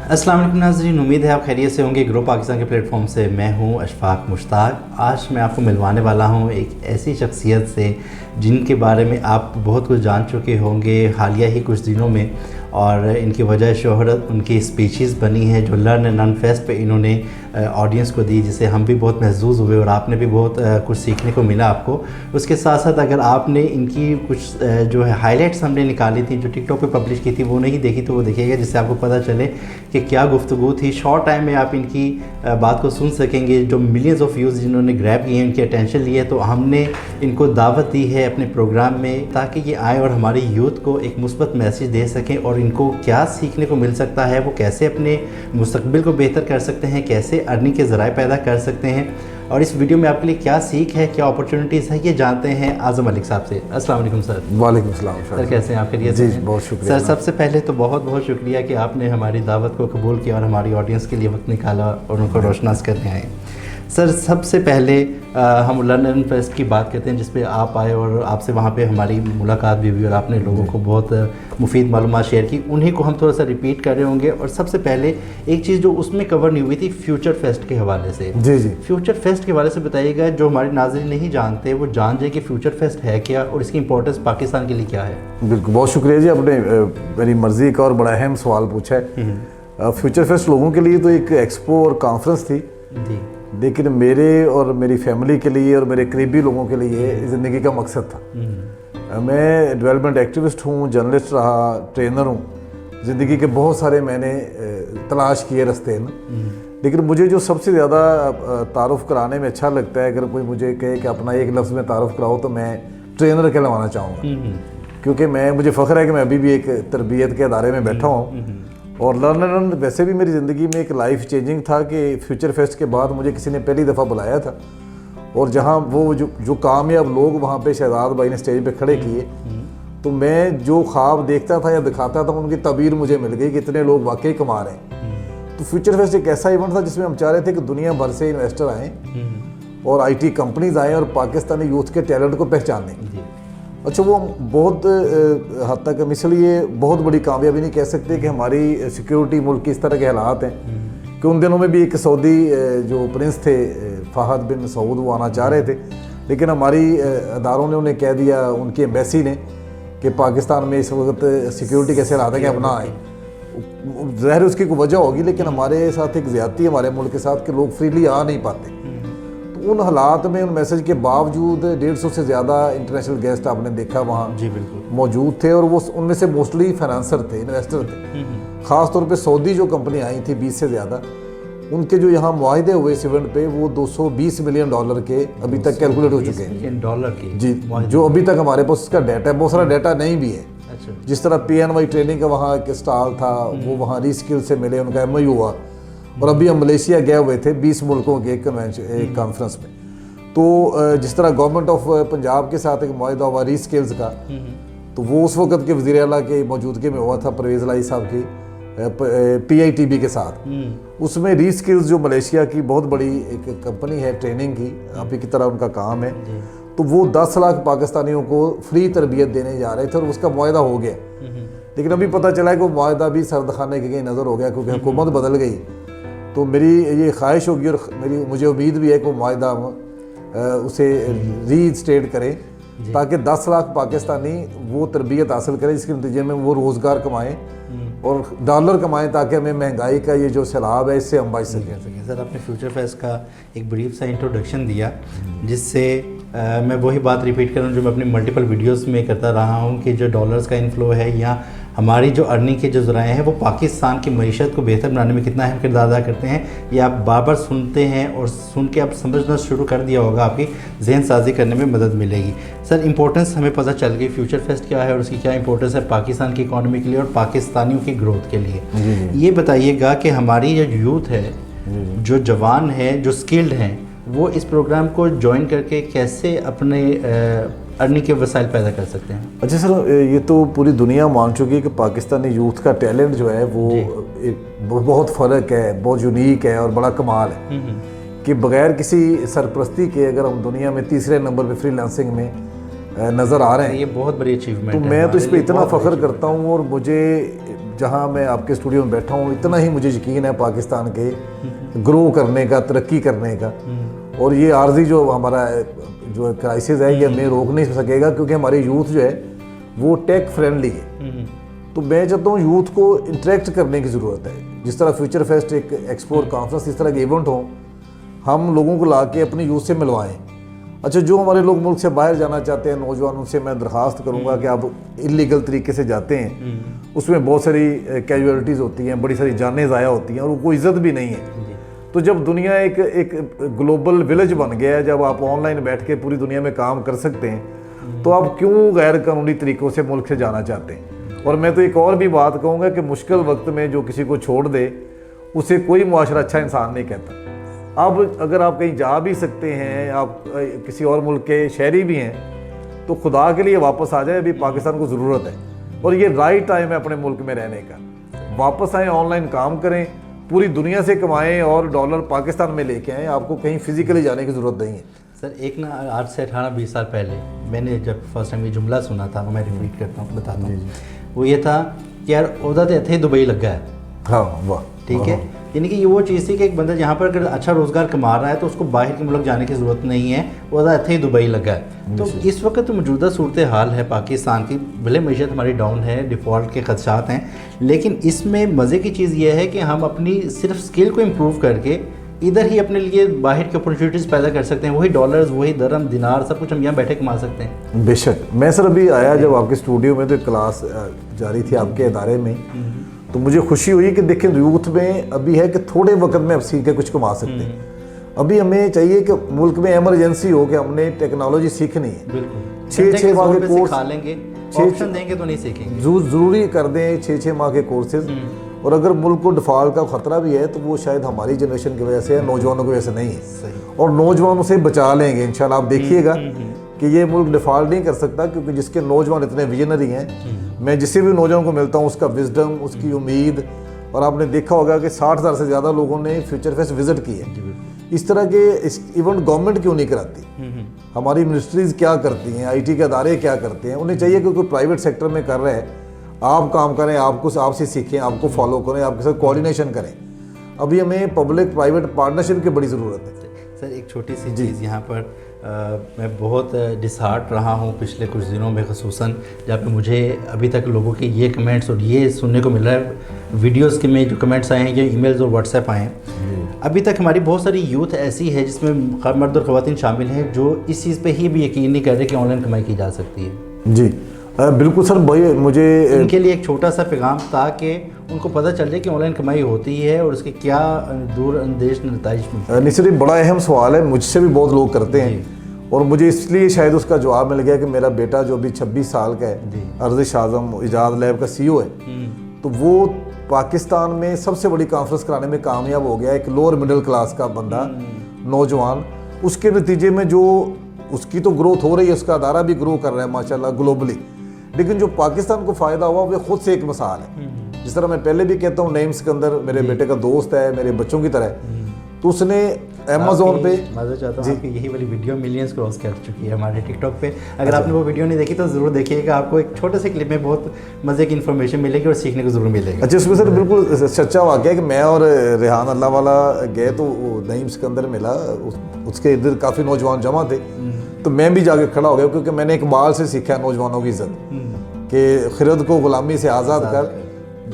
अस्सलाम वालेकुम नाज़रीन, उम्मीद है आप खैरियत से होंगे। ग्रो पाकिस्तान के प्लेटफॉर्म से मैं हूं अशफाक मुश्ताक। आज मैं आपको मिलवाने वाला हूं एक ऐसी शख्सियत से जिनके बारे में आप बहुत कुछ जान चुके होंगे हालिया ही कुछ दिनों में, और इनकी वजह शोहरत उनकी स्पीचेस बनी है जो लर्न एंड अर्न फेस्ट पे इन्होंने ऑडियंस को दी, जिससे हम भी बहुत महसूस हुए और आपने भी बहुत कुछ सीखने को मिला आपको। उसके साथ साथ अगर आपने इनकी कुछ जो है हाइलाइट्स हमने निकाली थी जो टिकटॉक पे पब्लिश की थी वो नहीं देखी तो वो देखिएगा, जिससे आपको पता चले कि क्या गुफ्तगू थी। शॉर्ट टाइम में आप इनकी बात को सुन सकेंगे। जो मिलियंस ऑफ व्यूज़ जिन्होंने ग्रैब किए हैं, इनकी अटेंशन ली है, तो हमने इनको दावत दी है अपने प्रोग्राम में ताकि ये आए और हमारे यूथ को एक मुस्बत मैसेज दे सकें और इनको क्या सीखने को मिल सकता है, वो कैसे अपने मुस्तकबिल को बेहतर कर सकते हैं, कैसे अर्निंग के ज़राए पैदा कर सकते हैं, और इस वीडियो में आपके लिए क्या सीख है, क्या अपॉर्चुनिटीज़ है, ये जानते हैं आज़म मलिक साहब से। अस्सलाम वालेकुम सर। वालेकुम सलाम सर, कैसे हैं आप? खैरियत जी, से? बहुत शुक्रिया सर, सबसे पहले तो बहुत बहुत शुक्रिया कि आपने हमारी दावत को कबूल किया और हमारी ऑडियंस के लिए वक्त निकाला और उनको रोशनास करने आए। सर, सबसे पहले हम लर्न एंड फेस्ट की बात करते हैं जिस पे आप आए और आपसे वहाँ पे हमारी मुलाकात भी हुई और आपने लोगों को बहुत मुफीद मालूमात शेयर की। उन्हीं को हम थोड़ा सा रिपीट कर रहे होंगे। और सबसे पहले एक चीज़ जो उसमें कवर नहीं हुई थी फ्यूचर फेस्ट के हवाले से। जी जी, फ्यूचर फेस्ट के हवाले से बताइएगा, जो हमारे नाज़रीन नहीं जानते वो जान जाए कि फ्यूचर फेस्ट है क्या और इसकी इंपॉर्टेंस पाकिस्तान के लिए क्या है। बिल्कुल, बहुत शुक्रिया जी, आपने मेरी मर्ज़ी का और बड़ा अहम सवाल पूछा है। फ्यूचर फेस्ट लोगों के लिए तो एक एक्सपो और कॉन्फ्रेंस थी जी, लेकिन मेरे और मेरी फैमिली के लिए और मेरे करीबी लोगों के लिए ज़िंदगी का मकसद था। मैं डेवलपमेंट एक्टिविस्ट हूँ, जर्नलिस्ट रहा, ट्रेनर हूँ। ज़िंदगी के बहुत सारे मैंने तलाश किए रास्ते में, लेकिन मुझे जो सबसे ज़्यादा तारुफ़ कराने में अच्छा लगता है, अगर कोई मुझे कहे कि अपना एक लफ्ज़ में तारुफ़ कराओ तो मैं ट्रेनर कहलवाना चाहूँगा, क्योंकि मुझे फ़ख्र है कि मैं अभी भी एक तरबियत के अदारे में बैठा हूँ। और लर्न एंड अर्न वैसे भी मेरी ज़िंदगी में एक लाइफ चेंजिंग था कि फ्यूचर फेस्ट के बाद मुझे किसी ने पहली दफ़ा बुलाया था और जहाँ वो जो कामयाब लोग वहाँ पे शहजाद भाई ने स्टेज पे खड़े किए, तो मैं जो ख्वाब देखता था या दिखाता था उनकी तबीर मुझे मिल गई कि इतने लोग वाकई कमा रहे हैं। तो फ्यूचर फेस्ट एक ऐसा इवेंट था जिसमें हम चाह रहे थे कि दुनिया भर से इन्वेस्टर आएँ और IT कंपनीज आएँ और पाकिस्तानी यूथ के टैलेंट को पहचानें। अच्छा, वो बहुत हद तक हम इसलिए बहुत बड़ी कामयाबी नहीं कह सकते कि हमारी सिक्योरिटी मुल्क की इस तरह के हालात हैं कि उन दिनों में भी एक सऊदी जो प्रिंस थे फहद बिन सऊद, वो आना चाह रहे थे, लेकिन हमारी अदारों ने उन्हें कह दिया, उनकी एम्बेसी ने, कि पाकिस्तान में इस वक्त सिक्योरिटी कैसे हालात है कि आप ना आए। ज़ाहिर उसकी कोई वजह होगी, लेकिन हमारे साथ एक ज़्यादती हमारे मुल्क के साथ कि लोग फ्रीली आ नहीं पाते। उन हालात में उन मैसेज के बावजूद 150 से ज़्यादा इंटरनेशनल गेस्ट आपने देखा वहाँ जी बिल्कुल मौजूद थे, और वो उनमें से मोस्टली फाइनेंसर थे, इन्वेस्टर थे। ख़ास तौर पे सऊदी जो कंपनी आई थी 20 से ज़्यादा, उनके जो यहाँ मुआहदे हुए इस इवेंट पे वो $220 मिलियन के अभी तक कैलकुलेट हो चुके हैं डॉलर के जी, जो अभी तक हमारे पास इसका डाटा है। बहुत सारा डाटा नहीं भी है। अच्छा, जिस तरह PNY ट्रेनिंग का वहाँ एक स्टॉल था, वो वहाँ रीस्किल से मिले, उनका MOU हुआ, और अभी हम मलेशिया गए हुए थे 20 मुल्कों के एक कॉन्फ्रेंस में। तो जिस तरह गवर्नमेंट ऑफ पंजाब के साथ एक मुआहदा हुआ रीस्किल्स का, तो वो उस वक्त के वज़ीर आला के मौजूदगी में हुआ था, परवेज़ लाई साहब की PITB के साथ। उसमें रीस्किल्स जो मलेशिया की बहुत बड़ी एक कंपनी है ट्रेनिंग की, आप ही की तरह उनका काम है, तो वो 10 लाख पाकिस्तानियों को फ्री तरबियत देने जा रहे थे और उसका मुआहदा हो गया। लेकिन अभी पता चला है कि वो मुआहदा भी सरदखाने के कहीं नज़र हो गया, क्योंकि हुकूमत बदल गई। तो मेरी ये ख्वाहिश होगी और मुझे उम्मीद भी है कि वो मुआहदा उसे रीस्टेट करें, ताकि 10 लाख पाकिस्तानी वो तरबियत हासिल करें जिसके नतीजे में वो रोज़गार कमाएं और डॉलर कमाएं, ताकि हमें महंगाई का ये जो सैलाब है इससे हम बच सकें। सर, आपने फ्यूचर फेस्ट का एक ब्रीफ सा इंट्रोडक्शन दिया, जिससे मैं वही बात रिपीट कर रहा हूँ जो मैं अपनी मल्टीपल वीडियोस में करता रहा हूँ कि जो डॉलर्स का इनफ्लो है या हमारी जो अर्निंग के जो ज़राए हैं वो पाकिस्तान की मईशत को बेहतर बनाने में कितना अहम किरदार अदा करते हैं। ये आप बार बार सुनते हैं और सुन के आप समझना शुरू कर दिया होगा, आपकी जहन साजी करने में मदद मिलेगी। सर, इंपॉर्टेंस हमें पता चल गई फ्यूचर फेस्ट क्या है और उसकी क्या इंपॉर्टेंस है पाकिस्तान की इकॉनमी के लिए और पाकिस्तानियों की ग्रोथ के लिए। ये बताइएगा कि हमारी जो यूथ है, जो जवान है, जो स्किल्ड हैं, वो इस प्रोग्राम को ज्वाइन करके कैसे अपने अर्निंग के वसाइल पैदा कर सकते हैं? अच्छा सर, ये तो पूरी दुनिया मान चुकी है कि पाकिस्तानी यूथ का टैलेंट जो है वो बहुत फ़र्क है, बहुत यूनिक है और बड़ा कमाल है कि बग़ैर किसी सरपरस्ती के अगर हम दुनिया में तीसरे नंबर पे फ्रीलांसिंग में नज़र आ रहे हैं, ये बहुत बड़ी अचीवमेंट तो है। मैं तो इस पर इतना फ़ख्र करता हूँ। और मुझे जहाँ मैं आपके स्टूडियो में बैठा हूँ इतना ही मुझे यकीन है पाकिस्तान के ग्रो करने का, तरक्की करने का। और ये आर्जी जो हमारा जो क्राइसिस है ये हमें रोक नहीं सकेगा, क्योंकि हमारी यूथ जो है वो टेक फ्रेंडली है। तो मैं चाहता हूँ यूथ को इंटरेक्ट करने की ज़रूरत है। जिस तरह फ्यूचर फेस्ट एक एक्सप्लोर कॉन्फ्रेंस इस तरह के इवेंट हो, हम लोगों को ला के अपनी यूथ से मिलवाएं। अच्छा, जो हमारे लोग मुल्क से बाहर जाना चाहते हैं नौजवान, उनसे मैं दरख्वास्त करूंगा कि आप इलीगल तरीके से जाते हैं, उसमें बहुत सारी कैजुअलिटीज़ होती हैं, बड़ी सारी जानें ज़ाया होती हैं और कोई इज़्ज़त भी नहीं है। तो जब दुनिया एक ग्लोबल विलेज बन गया है, जब आप ऑनलाइन बैठ के पूरी दुनिया में काम कर सकते हैं, तो आप क्यों गैर कानूनी तरीक़ों से मुल्क से जाना चाहते हैं। और मैं तो एक और भी बात कहूँगा कि मुश्किल वक्त में जो किसी को छोड़ दे, उसे कोई मुआशरा अच्छा इंसान नहीं कहता। अब अगर आप कहीं जा भी सकते हैं, आप किसी और मुल्क के शहरी भी हैं, तो खुदा के लिए वापस आ जाए, अभी पाकिस्तान को ज़रूरत है और ये राइट टाइम है अपने मुल्क में रहने का। वापस आएँ, ऑनलाइन काम करें, पूरी दुनिया से कमाएं और डॉलर पाकिस्तान में लेके आएँ। आपको कहीं फिजिकली जाने की ज़रूरत नहीं है। सर एक ना आज से 18-20 साल पहले मैंने जब फर्स्ट टाइम ये जुमला सुना था, वो मैं रिपीट करता हूँ, बताता हूँ। वो ये था कि यार उदा तो इतने दुबई लग गया है। हाँ, वाह, ठीक है। यानी कि ये वो चीज़ थी कि एक बंदा जहाँ पर अगर अच्छा रोज़गार कमा रहा है तो उसको बाहर के मुल्क जाने की ज़रूरत नहीं है, वो इतने ही दुबई लगा है। तो इस वक्त मौजूदा सूरत हाल है पाकिस्तान की, भले मीशत हमारी डाउन है, डिफ़ॉल्ट के खदशात हैं, लेकिन इसमें मज़े की चीज़ ये है कि हम अपनी सिर्फ स्किल को इम्प्रूव करके इधर ही अपने लिए बाहर की अपॉर्चुनिटीज़ पैदा कर सकते हैं। वही डॉलर्स, वही दरम दिनार, सब कुछ हम यहाँ बैठे कमा सकते हैं। बेशक। मैं सर अभी आया जब आपके स्टूडियो में, तो क्लास जारी थी आपके इदारे में, तो मुझे खुशी हुई कि देखें यूथ में अभी है कि थोड़े वक्त में अब सीख के कुछ कमा सकते हैं। अभी हमें चाहिए कि मुल्क में एमरजेंसी हो कि हमने टेक्नोलॉजी सीखनी है। बिल्कुल। 6 माह के कोर्स सिखा लेंगे, ऑप्शन देंगे तो नहीं सीखेंगे। ज़रूरी कर दें 6 माह के कोर्सेज। और अगर मुल्क को डिफ़ॉल्ट का ख़तरा भी है तो वो शायद हमारी जनरेशन की वजह से है, नौजवानों की वजह से नहीं है। और नौजवानों से बचा लेंगे इंशाल्लाह। आप देखिएगा कि ये मुल्क डिफ़ॉल्ट नहीं कर सकता, क्योंकि जिसके नौजवान इतने विजनरी हैं। मैं जिसे भी नौजवान को मिलता हूँ उसका विजडम, उसकी उम्मीद, और आपने देखा होगा कि 60,000 से ज़्यादा लोगों ने फ्यूचर फेस्ट विज़िट की है। इस तरह के इवेंट गवर्नमेंट क्यों नहीं कराती, हमारी मिनिस्ट्रीज़ क्या करती हैं, IT के अदारे क्या करते हैं। उन्हें चाहिए कि कोई प्राइवेट सेक्टर में कर रहे हैं, आप काम करें, आपसे सीखें, आपको फॉलो करें, आपके साथ कोऑर्डिनेशन करें। अभी हमें पब्लिक प्राइवेट पार्टनरशिप की बड़ी ज़रूरत है। सर एक छोटी सी चीज़ यहाँ पर मैं बहुत डिसहार्ट रहा हूँ पिछले कुछ दिनों में, ख़ुसूसन जहाँ पे मुझे अभी तक लोगों के ये कमेंट्स और ये सुनने को मिल रहा है, वीडियोस के में जो कमेंट्स आए हैं, ये ईमेल्स और व्हाट्सएप आए हैं। अभी तक हमारी बहुत सारी यूथ ऐसी है जिसमें मर्द और ख़वातीन शामिल हैं जो इस चीज़ पे ही भी यकीन नहीं कर रहे कि ऑनलाइन कमाई की जा सकती है। जी बिल्कुल सर। भाई मुझे इनके लिए एक छोटा सा पैगाम था कि उनको पता चल जाए कि ऑनलाइन कमाई होती है और उसके क्या दूर अंदेश नतीजे मिलते हैं। निश्चित बड़ा अहम सवाल है, मुझसे भी बहुत लोग करते हैं और मुझे इसलिए शायद उसका जवाब मिल गया कि मेरा बेटा जो अभी 26 साल का है, अर्जिश आज़म इजाज़ लैब का CEO है, तो वो पाकिस्तान में सबसे बड़ी कॉन्फ्रेंस कराने में कामयाब हो गया। एक लोअर मिडिल क्लास का बंदा, नौजवान, उसके नतीजे में जो उसकी तो ग्रोथ हो रही है, उसका अदारा भी ग्रो कर रहा है माशाल्लाह ग्लोबली। लेकिन जो पाकिस्तान को फ़ायदा हुआ वो खुद से एक मिसाल है। जिस तरह मैं पहले भी कहता हूँ, नईम सिकंदर मेरे बेटे का दोस्त है, मेरे बच्चों की तरह, तो उसने अमेज़ोन पे, मैं चाहता हूँ कि यही वाली वीडियो मिलियंस क्रॉस कर चुकी है हमारे टिकटॉक पे। अगर आपने वो वीडियो नहीं देखी तो ज़रूर देखिएगा, आपको एक छोटे से क्लिप में बहुत मज़े की इन्फॉर्मेशन मिलेगी और सीखने को ज़रूर मिलेगा। अच्छा, इसमें सर बिल्कुल सच्चा वाक़या है कि मैं और रेहान अल्लाह वाला गए तो नईम सिकंदर मिला, उसके इधर काफ़ी नौजवान जमा थे, तो मैं भी जाके खड़ा हो गया, क्योंकि मैंने इकबाल से सीखा है नौजवानों की इज़्ज़त, कि खिरद को ग़ुलामी से आज़ाद कर,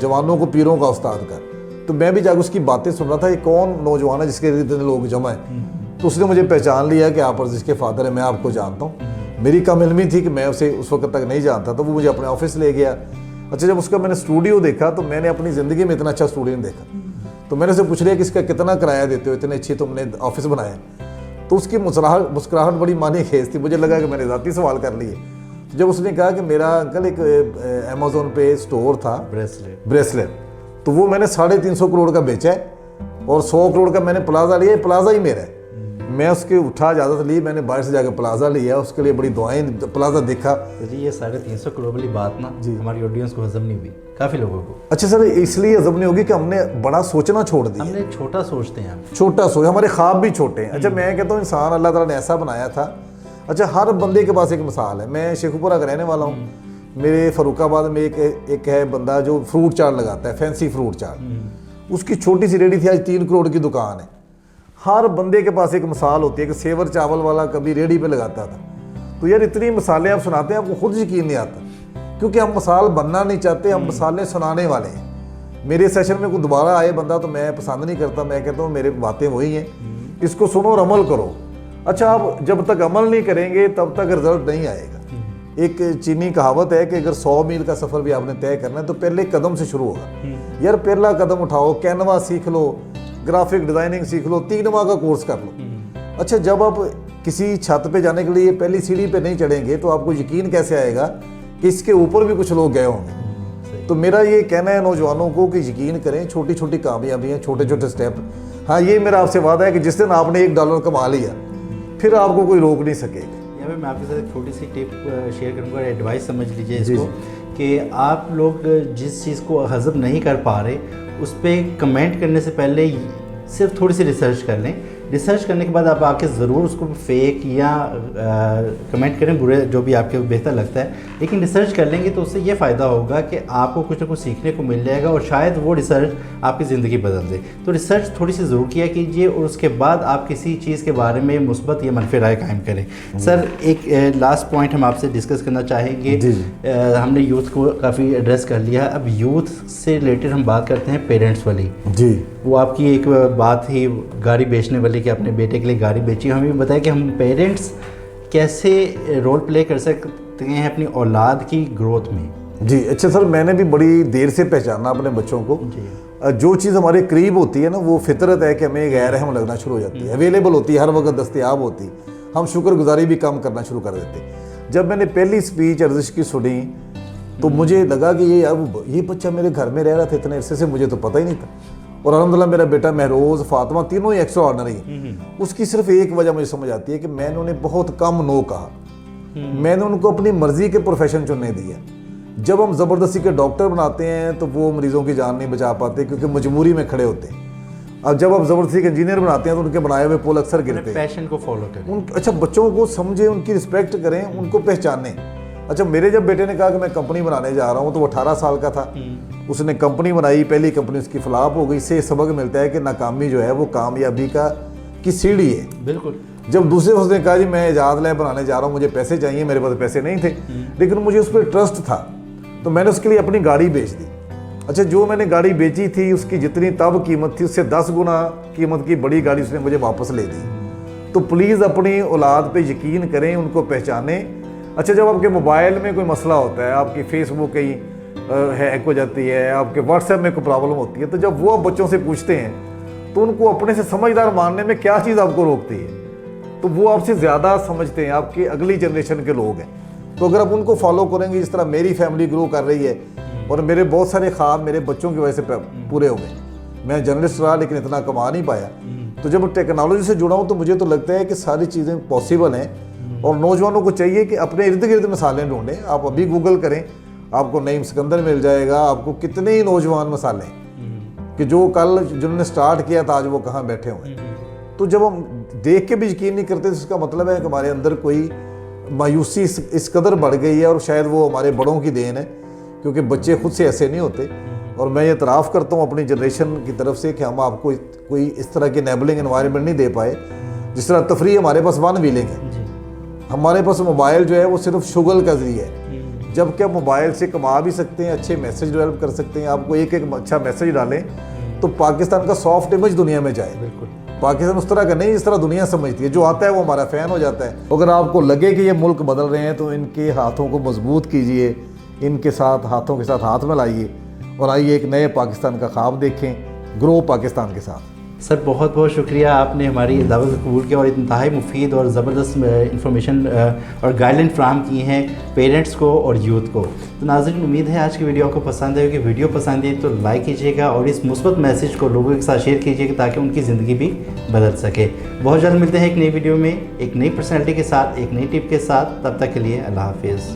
जवानों को पीरों का उस्ताद कर। तो मैं भी जाकर उसकी बातें सुन रहा था, ये कौन नौजवान है जिसके इतने लोग जमा हैं। तो उसने मुझे पहचान लिया कि आप जिसके फादर है, मैं आपको जानता हूँ। मेरी कम इल्मी थी कि मैं उसे उस वक्त तक नहीं जानता, तो वो मुझे अपने ऑफिस ले गया। अच्छा, जब उसका मैंने स्टूडियो देखा तो मैंने अपनी ज़िंदगी में इतना अच्छा स्टूडियो नहीं देखा। तो मैंने उसे पूछ लिया कि इसका कितना किराया देते हो, इतने अच्छे तुमने ऑफिस बनाए। तो उसकी मुस्कुराहट बड़ी मानी खेज थी, मुझे लगा कि मैंने ज़ाती सवाल कर लिए। जब उसने कहा कि मेरा अंकल एक अमेज़ोन पे स्टोर था, ब्रेसलेट, तो वो मैंने 350 करोड़ का बेचा है और 100 करोड़ का मैंने प्लाजा लिया, प्लाजा ही मेरा है। मैं उसके उठा इजाज़त ली, मैंने बाहर से जाकर प्लाजा लिया, उसके लिए बड़ी दुआएं, प्लाजा देखा। जी ये 350 करोड़ वाली बात ना जी हमारी ऑडियंस को हजम नहीं हुई, काफ़ी लोगों को। अच्छा सर, इसलिए हजम नहीं होगी कि हमने बड़ा सोचना छोड़ दिया, हमने छोटा सोचते हैं, छोटा सोच, हमारे ख्वाब भी छोटे हैं। अच्छा, मैं कहता हूँ इंसान अल्लाह ताला ने ऐसा बनाया था। अच्छा, हर बंदे के पास एक मिसाल है। मैं शेखुपुरा का रहने वाला हूँ, میرے فروخ آباد میں ایک ہے بندہ جو فروٹ چاٹ لگاتا ہے, فینسی فروٹ چاٹ, اس کی چھوٹی سی ریڈی تھی, آج 3 کروڑ کی دکان ہے. ہر بندے کے پاس ایک مثال ہوتی ہے کہ سیور چاول والا کبھی ریڈی پہ لگاتا تھا. تو یار اتنی مثالیں آپ سناتے ہیں, آپ کو خود یقین نہیں آتا, کیونکہ ہم مثال بننا نہیں چاہتے, ہم مثالیں سنانے والے ہیں. میرے سیشن میں کوئی دوبارہ آئے بندہ تو میں پسند نہیں کرتا, میں کہتا ہوں میرے باتیں وہی ہیں, اس کو سنو اور عمل کرو. اچھا, آپ جب تک عمل نہیں کریں گے تب تک رزلٹ نہیں آئے گا. ایک چینی کہاوت ہے کہ اگر 100 میل کا سفر بھی آپ نے طے کرنا ہے تو پہلے قدم سے شروع ہوگا. یار پہلا قدم اٹھاؤ, کینوا سیکھ لو, گرافک ڈیزائننگ سیکھ لو, 3 ماہ کا کورس کر لو. اچھا, جب آپ کسی چھت پہ جانے کے لیے پہلی سیڑھی پہ نہیں چڑھیں گے تو آپ کو یقین کیسے آئے گا کہ اس کے اوپر بھی کچھ لوگ گئے ہوں گے. تو میرا یہ کہنا ہے نوجوانوں کو کہ یقین کریں, چھوٹی چھوٹی کامیابیاں, چھوٹے چھوٹے سٹیپ. ہاں, یہ میرا آپ سے وعدہ ہے کہ جس دن آپ نے $1 کما لیا پھر آپ کو کوئی روک نہیں سکے گا. میں آپ کے ساتھ ایک چھوٹی سی ٹپ شیئر کروں گا, ایڈوائس سمجھ لیجیے اس کو, کہ آپ لوگ جس چیز کو ہضم نہیں کر پا رہے اس پہ کمنٹ کرنے سے پہلے صرف تھوڑی سی ریسرچ کر لیں. ریسرچ کرنے کے بعد آپ آ کے ضرور اس کو فیک یا کمنٹ کریں, برے جو بھی آپ کے بہتر لگتا ہے, لیکن ریسرچ کر لیں گے تو اس سے یہ فائدہ ہوگا کہ آپ کو کچھ نہ کچھ سیکھنے کو مل جائے گا اور شاید وہ ریسرچ آپ کی زندگی بدل دے. تو ریسرچ تھوڑی سی ضرور کیا کیجیے اور اس کے بعد آپ کسی چیز کے بارے میں مثبت یا منفی رائے قائم کریں. سر, ایک لاسٹ پوائنٹ ہم آپ سے ڈسکس کرنا چاہیں گے. ہم نے یوتھ کو کافی ایڈریس کر لیا, اب یوتھ سے ریلیٹڈ ہم بات کرتے ہیں پیرنٹس والی. جی, وہ آپ کی ایک بات تھی گاڑی بیچنے والی کہ اپنے بیٹے کے لیے گاڑی بیچی. ہمیں بتائیں کہ ہم پیرنٹس کیسے رول پلے کر سکتے ہیں اپنی اولاد کی گروتھ میں. جی اچھا سر, میں نے بھی بڑی دیر سے پہچانا اپنے بچوں کو. جو چیز ہمارے قریب ہوتی ہے نا وہ فطرت ہے کہ ہمیں غیر اہم لگنا شروع ہو جاتی ہے, اویلیبل ہوتی ہے, ہر وقت دستیاب ہوتی, ہم شکر گزاری بھی کم کرنا شروع کر دیتے. جب میں نے پہلی اسپیچ ارزش کی سنی تو مجھے لگا کہ یہ بچہ میرے گھر میں رہ رہا تھا اتنے عرصے سے, مجھے تو پتہ ہی نہیں تھا. اور الحمدللہ میرا بیٹا مہروز, فاطمہ, تینوں ہی ایکسٹرا آرڈنری ہیں. اس کی صرف ایک وجہ مجھے سمجھ آتی ہے کہ میں نے انہیں بہت کم نو کہا. میں نے ان کو اپنی مرضی کے پروفیشن چننے دیا. جب ہم زبردستی کے ڈاکٹر بناتے ہیں تو وہ مریضوں کی جان نہیں بچا پاتے کیونکہ مجبوری میں کھڑے ہوتے ہیں. اب جب آپ زبردستی کے انجینئر بناتے ہیں تو ان کے بنائے ہوئے پول اکثر گرتے ہیں. پیشن کو فالو کریں. اچھا, بچوں کو سمجھیں, ان کی رسپیکٹ کریں, ان کو پہچانیں. اچھا, میرے جب بیٹے نے کہا کہ میں کمپنی بنانے جا رہا ہوں تو وہ 18 سال کا تھا. اس نے کمپنی بنائی, پہلی کمپنی اس کی فلاپ ہو گئی. اس سے سبق ملتا ہے کہ ناکامی جو ہے وہ کامیابی کی سیڑھی ہے. بالکل. جب دوسرے اس نے کہا جی میں ایجاد لیب بنانے جا رہا ہوں, مجھے پیسے چاہیے, میرے پاس پیسے نہیں تھے لیکن مجھے اس پہ ٹرسٹ تھا تو میں نے اس کے لیے اپنی گاڑی بیچ دی. اچھا, جو میں نے گاڑی بیچی تھی اس کی جتنی تب قیمت تھی اس سے 10 گنا قیمت کی بڑی گاڑی اس نے مجھے واپس لے دی. تو پلیز اپنی اولاد پہ یقین کریں, ان کو پہچانیں. اچھا, جب آپ کے موبائل میں کوئی مسئلہ ہوتا ہے, آپ کی فیس بک کہیں ہیک ہو جاتی ہے, آپ کے واٹس ایپ میں کوئی پرابلم ہوتی ہے, تو جب وہ بچوں سے پوچھتے ہیں تو ان کو اپنے سے سمجھدار ماننے میں کیا چیز آپ کو روکتی ہے, تو وہ آپ سے زیادہ سمجھتے ہیں, آپ کی اگلی جنریشن کے لوگ ہیں. تو اگر آپ ان کو فالو کریں گے, جس طرح میری فیملی گرو کر رہی ہے اور میرے بہت سارے خواب میرے بچوں کی وجہ سے پورے ہو گئے. میں جرنلسٹ رہا لیکن اتنا کما نہیں پایا. تو جب ٹیکنالوجی سے جڑا ہوں تو مجھے تو لگتا ہے کہ ساری چیزیں پاسبل ہیں. اور نوجوانوں کو چاہیے کہ اپنے ارد گرد مثالیں ڈھونڈیں. آپ ابھی گوگل کریں, آپ کو نعیم سکندر مل جائے گا, آپ کو کتنے ہی نوجوان مثالیں کہ جو کل جنہوں نے سٹارٹ کیا تھا آج وہ کہاں بیٹھے ہوئے. تو جب ہم دیکھ کے بھی یقین نہیں کرتے تو اس کا مطلب ہے کہ ہمارے اندر کوئی مایوسی اس قدر بڑھ گئی ہے, اور شاید وہ ہمارے بڑوں کی دین ہے کیونکہ بچے خود سے ایسے نہیں ہوتے. اور میں یہ اعتراف کرتا ہوں اپنی جنریشن کی طرف سے کہ ہم آپ کو کوئی اس طرح کی انیبلنگ انوائرمنٹ نہیں دے پائے. جس طرح تفریح ہمارے پاس 1 ویلنگ ہے, ہمارے پاس موبائل جو ہے وہ صرف شغل کا ذریعہ ہے, جب کہ آپ موبائل سے کما بھی سکتے ہیں, اچھے میسج ڈیولپ کر سکتے ہیں. آپ کو ایک اچھا میسج ڈالیں تو پاکستان کا سافٹ امیج دنیا میں جائے. بالکل, پاکستان اس طرح کا نہیں جس طرح دنیا سمجھتی ہے. جو آتا ہے وہ ہمارا فین ہو جاتا ہے. اگر آپ کو لگے کہ یہ ملک بدل رہے ہیں تو ان کے ہاتھوں کو مضبوط کیجئے, ان کے ساتھ ہاتھوں کے ساتھ ہاتھ ملائیے اور آئیے ایک نئے پاکستان کا خواب دیکھیں, گرو پاکستان کے ساتھ. سر بہت بہت شکریہ, آپ نے ہماری دعوت کو قبول کیا اور انتہائی مفید اور زبردست انفارمیشن اور گائیڈ لائن فراہم کی ہیں پیرنٹس کو اور یوتھ کو. تو ناظرین, امید ہے آج کی ویڈیو آپ کو پسند ہے. کہ ویڈیو پسند ہے تو لائک کیجیے گا اور اس مثبت میسج کو لوگوں کے ساتھ شیئر کیجیے گا تاکہ ان کی زندگی بھی بدل سکے. بہت جلد ملتے ہیں ایک نئی ویڈیو میں ایک نئی پرسنالٹی کے ساتھ, ایک نئی ٹپ کے ساتھ. تب تک کے لیے اللہ حافظ.